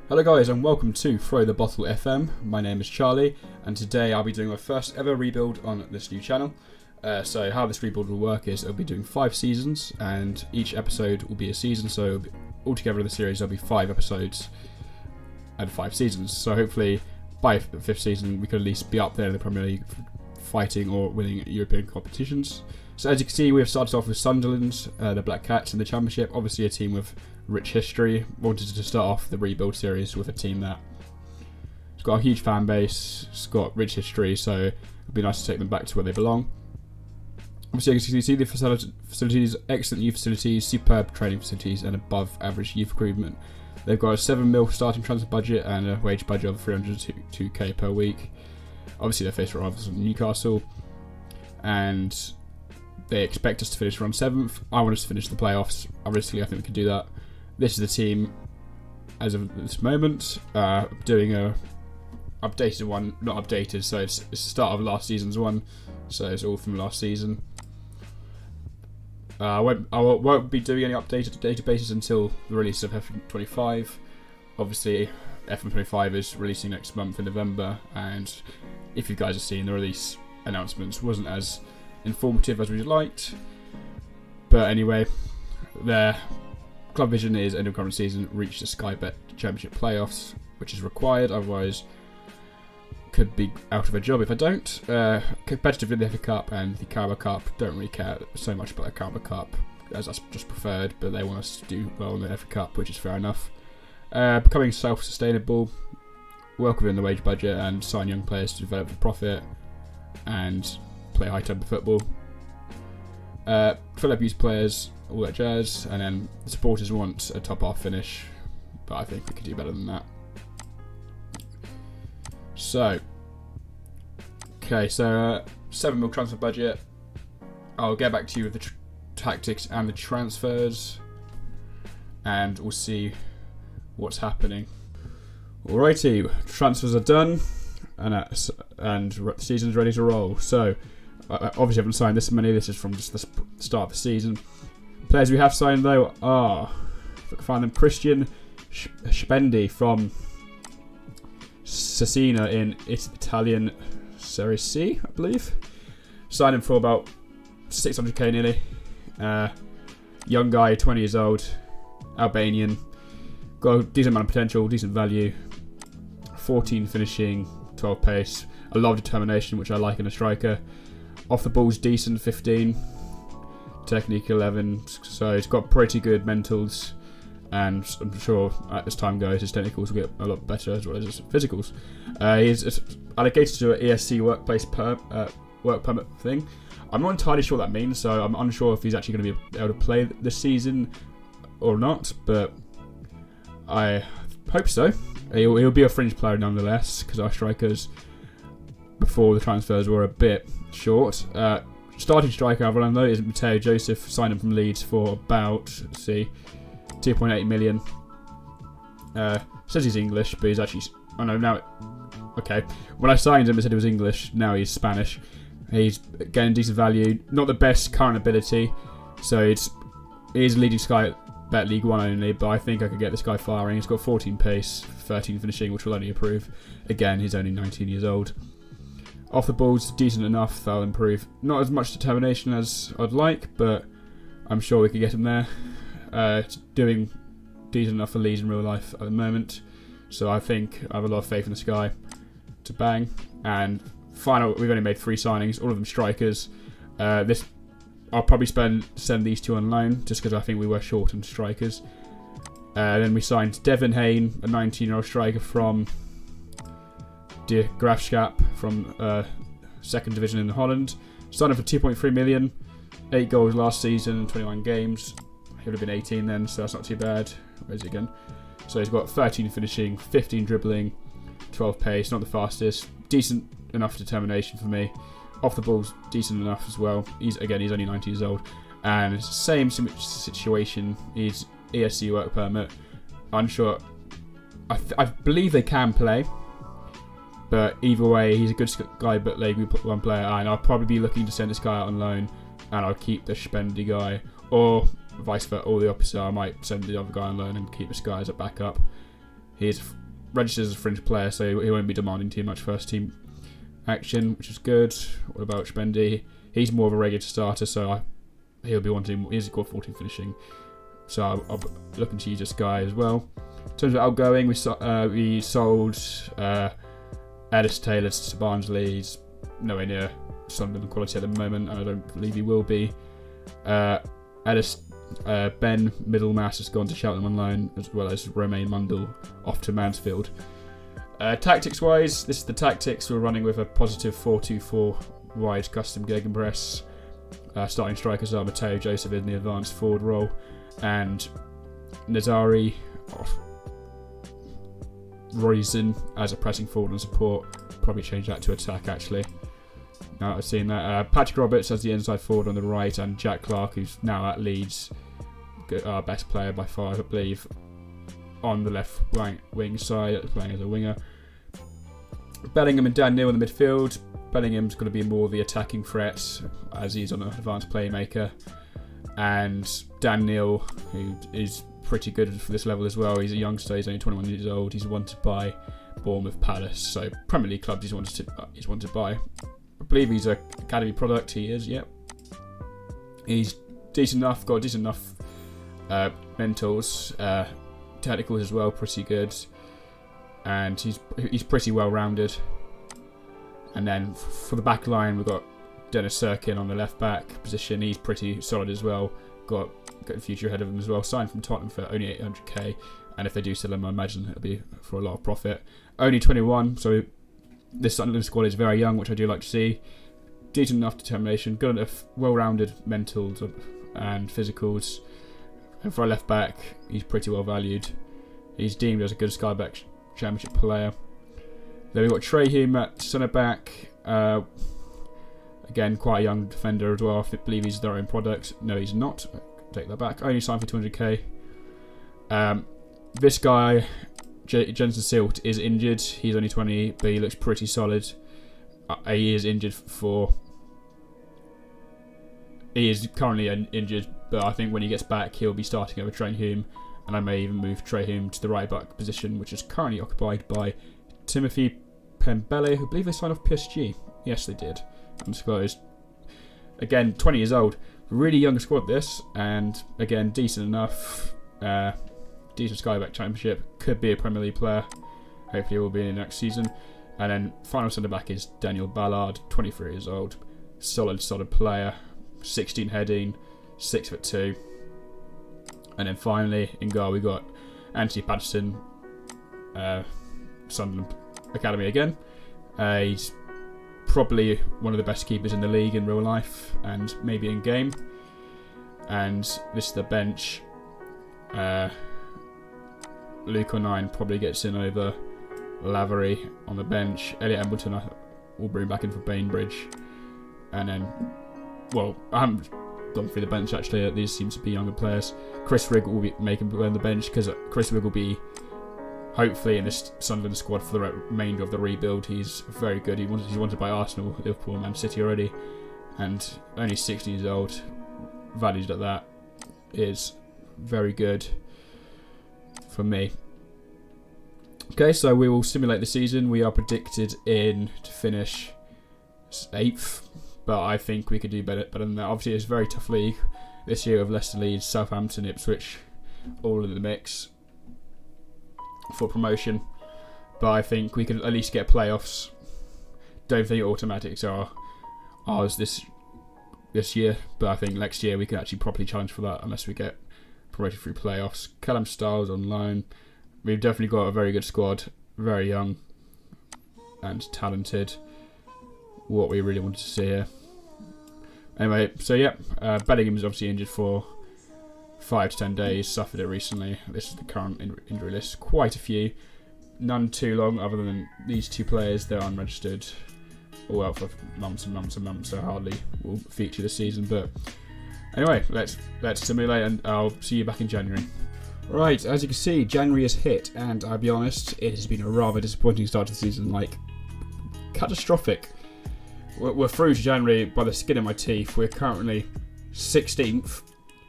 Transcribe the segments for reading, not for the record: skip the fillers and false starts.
Hello guys and welcome to Throw the Bottle FM. My name is Charlie and today I'll be doing my first ever rebuild on this new channel. So how this rebuild will work is I'll be doing 5 seasons and each episode will be a season, so altogether in the series there'll be 5 episodes and 5 seasons. So hopefully by the 5th season we could at least be up there in the Premier League fighting or winning European competitions. So as you can see, we have started off with Sunderland, the Black Cats in the Championship, obviously a team with rich history. Wanted to start off the rebuild series with a team that has got a huge fan base, it's got rich history, so it'd be nice to take them back to where they belong. Obviously, as you can see, the facilities, excellent youth facilities, superb training facilities, and above average youth recruitment. They've got a 7 mil starting transfer budget and a wage budget of 302k per week. Obviously, they're faced rivals Newcastle, and they expect us to finish around 7th. I want us to finish the playoffs. Obviously, I think we can do that. This is the team as of this moment. Doing a updated one, not updated, so it's the start of last season's one. So it's all from last season. I won't be doing any updated databases until the release of FM25. Obviously, FM25 is releasing next month in November, and if you guys have seen, the release announcements wasn't as informative as we'd liked. But anyway, their club vision is end of current season, reach the Sky Bet Championship playoffs, which is required, otherwise could be out of a job if I don't. Competitive in the FA Cup and the Carabao Cup. Don't really care so much about the Carabao Cup, as that's just preferred, but they want us to do well in the FA Cup, which is fair enough. Becoming self-sustainable, work within the wage budget and sign young players to develop for profit and play high-tempo football. Fill up youth players, all that jazz, and then the supporters want a top-half finish, but I think we could do better than that. So, okay, so 7 mil transfer budget. I'll get back to you with the tactics and the transfers, and we'll see what's happening. Alrighty, transfers are done, and the season's ready to roll. So, obviously I haven't signed this many, this is from just the start of the season. Players we have signed though are, if I can find them, Christian Spendi from Cesena in Italian Serie C, I believe. Signed him for about 600k nearly. Young guy, 20 years old, Albanian. Got a decent amount of potential, decent value. 14 finishing, 12 pace. A lot of determination, which I like in a striker. Off the ball's decent, 15. Technique 11. So he's got pretty good mentals. And I'm sure as time goes, his technicals will get a lot better as well as his physicals. He's allocated to an ESC work permit thing. I'm not entirely sure what that means, so I'm unsure if he's actually going to be able to play this season or not, but I hope so. He'll be a fringe player nonetheless, because our strikers before the transfers were a bit short. Starting striker I've run though is Matteo Joseph, signed him from Leeds for about, let's see, 2.8 million. Says he's English, but he's actually, oh no, now, okay. When I signed him, it said he was English, now he's Spanish. He's getting decent value, not the best current ability, so he's leading Sky at Bet League 1 only, but I think I could get this guy firing. He's got 14 pace, 13 finishing, which will only improve. Again, he's only 19 years old. Off the ball's decent enough, that'll improve. Not as much determination as I'd like, but I'm sure we could get him there. It's doing decent enough for Leeds in real life at the moment, so I think I have a lot of faith in this guy to bang. And final, we've only made 3 signings, all of them strikers. I'll probably send these 2 on loan just because I think we were short on strikers. Then we signed Devin Hayne, a 19-year-old striker from De Graafschap from 2nd division in Holland. Signed him for 2.3 million, 8 goals last season, 21 games. He would have been 18 then, so that's not too bad. Where's he again? So he's got 13 finishing, 15 dribbling, 12 pace, not the fastest. Decent enough determination for me. Off the ball's decent enough as well. He's only 19 years old. And same situation, he's ESC work permit. Unsure. I believe they can play. But either way, he's a good guy, but League 1 player. And I'll probably be looking to send this guy out on loan. And I'll keep the Spendi guy. Or vice versa, or the opposite. I might send the other guy on loan and keep this guy as a backup. He's registered as a fringe player, so he won't be demanding too much first team action, which is good. What about Spendy? He's more of a regular starter, so he'll be wanting. He's got 14 finishing, so I'll be looking to use this guy as well. In terms of outgoing, we sold Ellis Taylor to Barnsley. He's nowhere near Sunderland quality at the moment, and I don't believe he will be. Ben Middlemass has gone to Cheltenham on loan, as well as Romain Mundell off to Mansfield. Tactics-wise, this is the tactics. We're running with a positive 4-2-4 wide custom gegenpress. Starting strikers are Matteo Joseph in the advanced forward role, and Nazari Roizen as a pressing forward and support. Probably change that to attack, actually. Now I've seen that. Patrick Roberts as the inside forward on the right, and Jack Clark, who's now at Leeds, our best player by far, I believe, on the left wing side, playing as a winger. Bellingham and Dan Neil in the midfield. Bellingham's going to be more the attacking threat, as he's on an advanced playmaker. And Dan Neil, who is pretty good for this level as well. He's a youngster, he's only 21 years old. He's wanted by Bournemouth, Palace, so Premier League clubs he's wanted by. I believe he's an academy product. He is, yep. He's decent enough, got decent enough mentals, technicals as well, pretty good, and he's pretty well rounded. And then for the back line, we've got Dennis Sirkin on the left back position. He's pretty solid as well. Got a future ahead of him as well. Signed from Tottenham for only 800k, and if they do sell him, I imagine it'll be for a lot of profit. Only 21, so this Sunderland squad is very young, which I do like to see. Decent enough determination, good enough, well-rounded mentals and physicals. And for a left back, he's pretty well valued. He's deemed as a good Skyback Championship player. Then we've got Trey Hume at centre back. Again, quite a young defender as well. I believe he's their own product. No, he's not. Take that back. Only signed for 200k. This guy, Jensen Silt, is injured. He's only 20, but he looks pretty solid. He is injured He is currently injured, but I think when he gets back, he'll be starting over Trey Hume, and I may even move Trey Hume to the right back position, which is currently occupied by Timothy Pembele, who I believe they signed off PSG. Yes, they did. Undisclosed. Again, 20 years old. Really young squad this, and again, decent enough. Decent Skyback Championship. Could be a Premier League player. Hopefully he will be in the next season. And then final centre back is Daniel Ballard, 23 years old. Solid player. 16 heading, 6'2". And then finally, in goal, we got Anthony Patterson, Sunderland Academy again. He's probably one of the best keepers in the league in real life and maybe in game. And this is the bench. Luke O'Nien probably gets in over Lavery on the bench. Elliot Embleton will bring back in for Bainbridge. And then, well, I haven't gone through the bench actually. These seem to be younger players. Chris Rigg will be making on the bench because Chris Rigg will be hopefully in this Sunderland squad for the remainder of the rebuild. He's very good. He's wanted by Arsenal, Liverpool, and Man City already, and only 16 years old. Valued at that is very good for me. Okay, so we will simulate the season. We are predicted to finish 8th, but I think we could do better than that. Obviously, it's a very tough league this year with Leicester, Leeds, Southampton, Ipswich, all in the mix for promotion. But I think we could at least get playoffs. Don't think automatics are ours this year, but I think next year we can actually properly challenge for that unless we get promoted through playoffs. Callum Stiles on loan. We've definitely got a very good squad, very young and talented. What we really wanted to see here. Anyway, so yeah, Bellingham is obviously injured for 5 to 10 days, suffered it recently. This is the current injury list. Quite a few. None too long, other than these two players. They're unregistered, all out for months and months and months, so hardly will feature this season. But anyway, let's simulate, and I'll see you back in January. Right, as you can see, January has hit, and I'll be honest, it has been a rather disappointing start to the season, like catastrophic. We're through to January by the skin of my teeth. We're currently 16th,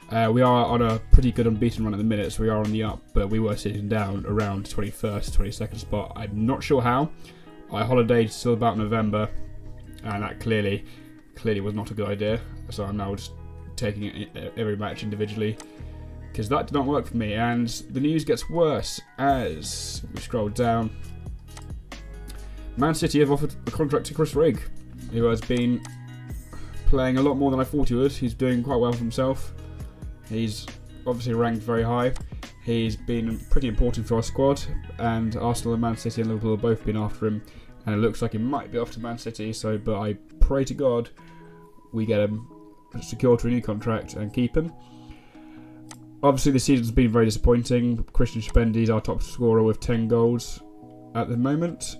We are on a pretty good unbeaten run at the minute, so we are on the up, but we were sitting down around 21st, 22nd spot. I'm not sure how. I holidayed till about November, and that clearly was not a good idea. So I'm now just taking it every match individually, because that did not work for me. And the news gets worse as we scroll down. Man City have offered a contract to Chris Rigg, who has been playing a lot more than I thought he would. He's doing quite well for himself. He's obviously ranked very high. He's been pretty important for our squad, and Arsenal and Man City and Liverpool have both been after him, and it looks like he might be off to Man City. But I pray to God we get him secured to a new contract and keep him. Obviously, the season's been very disappointing. Christian Spendy is our top scorer with 10 goals at the moment,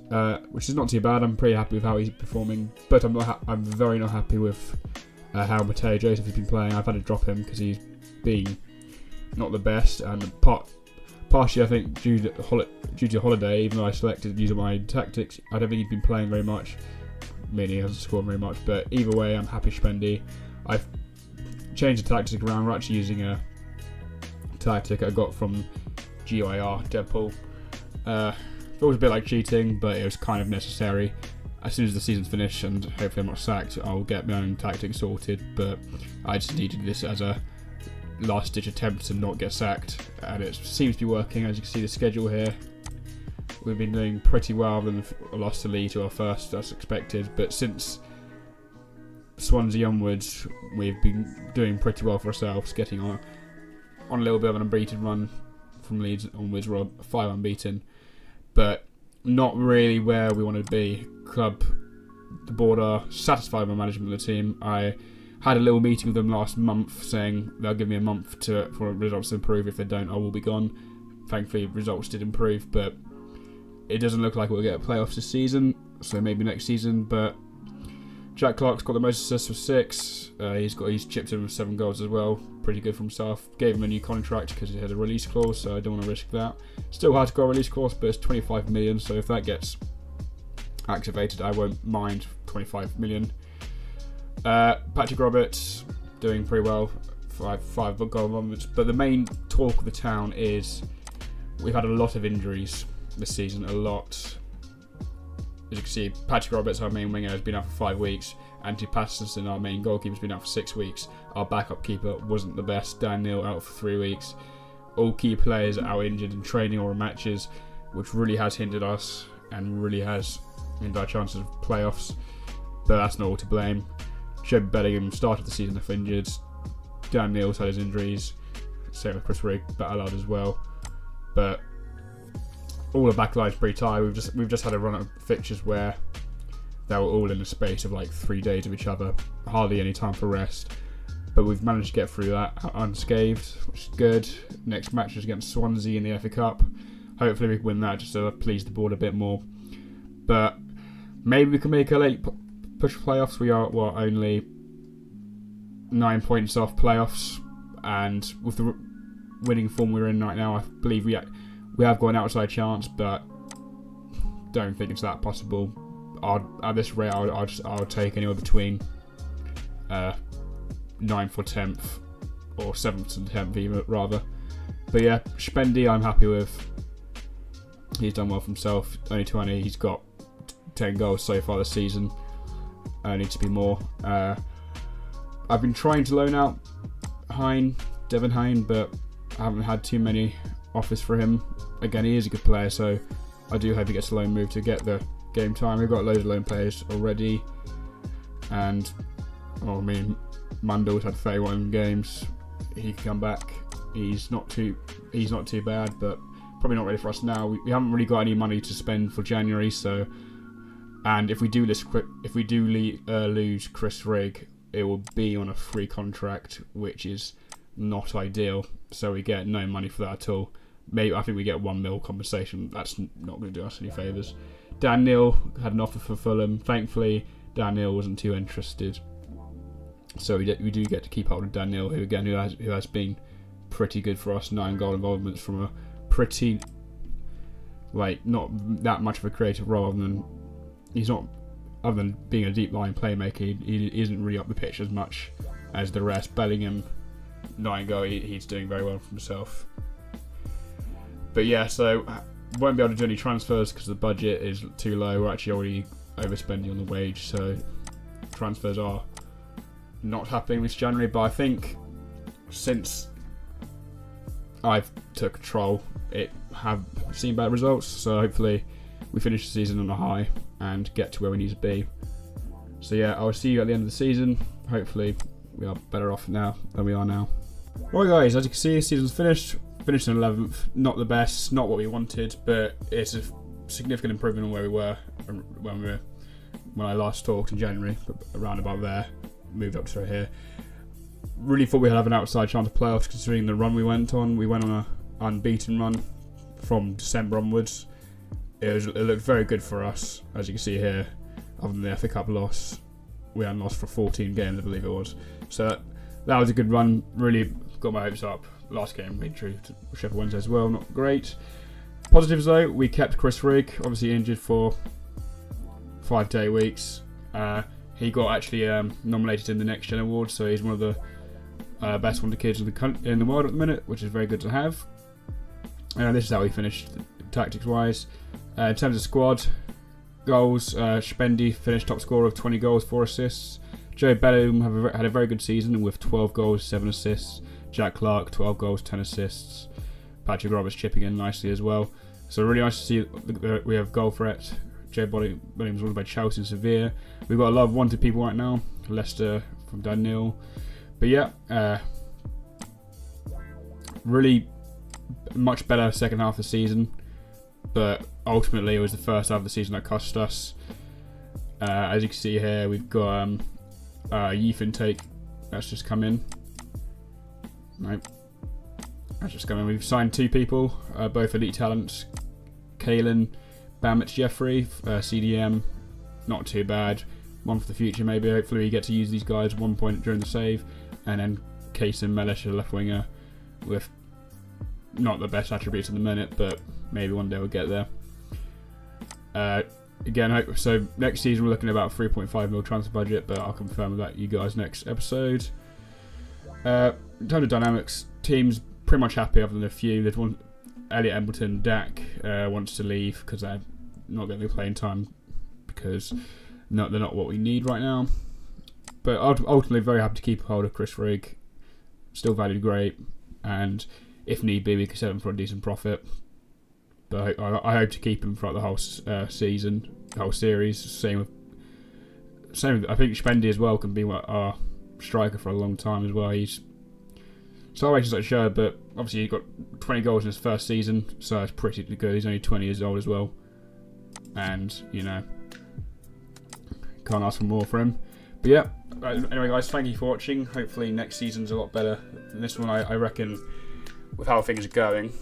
which is not too bad. I'm pretty happy with how he's performing, but I'm very not happy with how Mateo Joseph has been playing. I've had to drop him because he's been not the best, and partially I think due to holiday, even though I selected using my tactics, I don't think he's been playing very much, meaning he hasn't scored very much. But either way, I'm happy Spendy. I've changed the tactic around. We're actually using a tactic I got from GIR Deadpool. It was a bit like cheating, but it was kind of necessary. As soon as the season's finished and hopefully I'm not sacked, I'll get my own tactic sorted, but I just needed this as a last ditch attempt to not get sacked, and it seems to be working. As you can see the schedule here, we've been doing pretty well than lost to Leeds, to our first, as expected, but since Swansea onwards we've been doing pretty well for ourselves, getting on a little bit of an unbeaten run from Leeds onwards. We're 5 unbeaten, but not really where we want to be. The board are satisfied with management of the team. I had a little meeting with them last month saying they'll give me a month for results to improve. If they don't, I will be gone. Thankfully, results did improve, but it doesn't look like we'll get playoffs this season, so maybe next season. But Jack Clark's got the most assists with 6. He's chipped in with 7 goals as well. Pretty good for himself. Gave him a new contract because he had a release clause, so I don't want to risk that. Still hard to grow a release clause, but it's 25 million, so if that gets activated, I won't mind 25 million. Patrick Roberts doing pretty well, 5 goal moments. But the main talk of the town is we've had a lot of injuries this season, a lot. As you can see, Patrick Roberts, our main winger, has been out for 5 weeks. Anthony Patterson, our main goalkeeper, has been out for 6 weeks. Our backup keeper wasn't the best. Dan Neil out for 3 weeks. All key players are out injured in training or in matches, which really has hindered us and really has hindered our chances of playoffs. But that's not all to blame. Joe Bellingham started the season off injured. Dan Neil's had his injuries. Same with Chris Rigg, but allowed as well. But all the backline's pretty tight. We've just had a run of fixtures where they were all in the space of like 3 days of each other. Hardly any time for rest. But we've managed to get through that unscathed, which is good. Next match is against Swansea in the FA Cup. Hopefully we can win that just to please the board a bit more. But maybe we can make a late push for playoffs. We are only 9 points off playoffs, and with the winning form we're in right now, I believe we have got an outside chance, but don't think it's that possible. At this rate, I'll take anywhere between 9th or 10th, or 7th and 10th even, rather. But yeah, Spendy I'm happy with. He's done well for himself. Only 20. He's got 10 goals so far this season. Needs to be more. I've been trying to loan out Devin Hine, but I haven't had too many offers for him. Again, he is a good player, so I do hope he gets a loan move to get the game time. We've got loads of loan players already, and Mandel's had 31 games. He can come back. He's not too bad, but probably not ready for us now. We haven't really got any money to spend for January, so. And if we do lose Chris Rigg, it will be on a free contract, which is not ideal. So we get no money for that at all. I think we get 1 mil compensation. That's not going to do us any favours. Dan Neil had an offer for Fulham. Thankfully, Dan Neil wasn't too interested. So we do get to keep hold of Dan Neil, who has been pretty good for us. 9 goal involvements from a pretty, not that much of a creative role, other than being a deep line playmaker, he isn't really up the pitch as much as the rest. Bellingham 9 he's doing very well for himself. But yeah, so won't be able to do any transfers because the budget is too low. We're actually already overspending on the wage, so transfers are not happening this January. But I think since I've took control, it have seen better results. So hopefully we finish the season on a high and get to where we need to be. So yeah, I'll see you at the end of the season. Hopefully we are better off now than we are now. Right guys, as you can see, the season's finished. Finished in 11th. Not the best, not what we wanted, but it's a significant improvement on where we were when I last talked in January. Around about there, moved up to here. Really thought we'd have an outside chance of playoffs considering the run we went on. We went on an unbeaten run from December onwards. It looked very good for us, as you can see here. Other than the FA Cup loss, we hadn't lost for 14 games, I believe it was. So that was a good run. Really got my hopes up. Last game made true to Sheffield Wednesday as well. Not great. Positives though, we kept Chris Rigg, obviously injured for 5 to 8 weeks. He got actually nominated in the Next Gen Award, so he's one of the best wonder kids in the world at the minute, which is very good to have. This is how we finished tactics-wise. In terms of squad goals, Spendi finished top scorer of 20 goals, 4 assists. Joe Bellingham had a very good season with 12 goals, 7 assists. Jack Clark, 12 goals, 10 assists. Patrick Roberts chipping in nicely as well. So really nice to see we have goal threat. Joe Bellingham's wanted by Chelsea and Sevilla. We've got a lot of wanted people right now. Leicester from Daniel. But yeah, really much better second half of the season. But ultimately it was the first half of the season that cost us. As you can see here, we've got youth intake that's just come in. Nope. That's just come in. We've signed 2 people, both elite talents. Kalen, Bamit Jeffrey, CDM, not too bad. One for the future maybe. Hopefully we get to use these guys at one point during the save. And then Kaysen Melish, a left winger, with not the best attributes at the minute, but maybe one day we'll get there. Again, so next season we're looking at about 3.5 mil transfer budget, but I'll confirm that you guys next episode. In terms of dynamics, teams pretty much happy other than a few. There's one, Elliot Embleton, Dak wants to leave because they're not getting the playing time because they're not what we need right now. But ultimately, very happy to keep hold of Chris Rigg. Still valued great, and if need be, we can sell him for a decent profit. But I hope to keep him throughout the whole season, the whole series. Same with I think Spendi as well can be our striker for a long time as well. He's star ratings like show, but obviously he got 20 goals in his first season, so it's pretty good. He's only 20 years old as well, and you know, can't ask for more for him. But yeah, anyway guys, thank you for watching. Hopefully next season's a lot better than this one. I reckon with how things are going,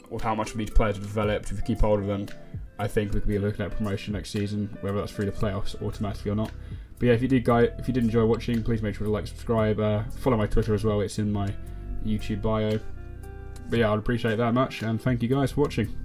with how much we need to play to develop, if we keep hold of them, I think we could be looking at promotion next season, whether that's through the playoffs automatically or not. But yeah, if you did enjoy watching, please make sure to like, subscribe, follow my Twitter as well. It's in my YouTube bio. But yeah, I'd appreciate that much, and thank you guys for watching.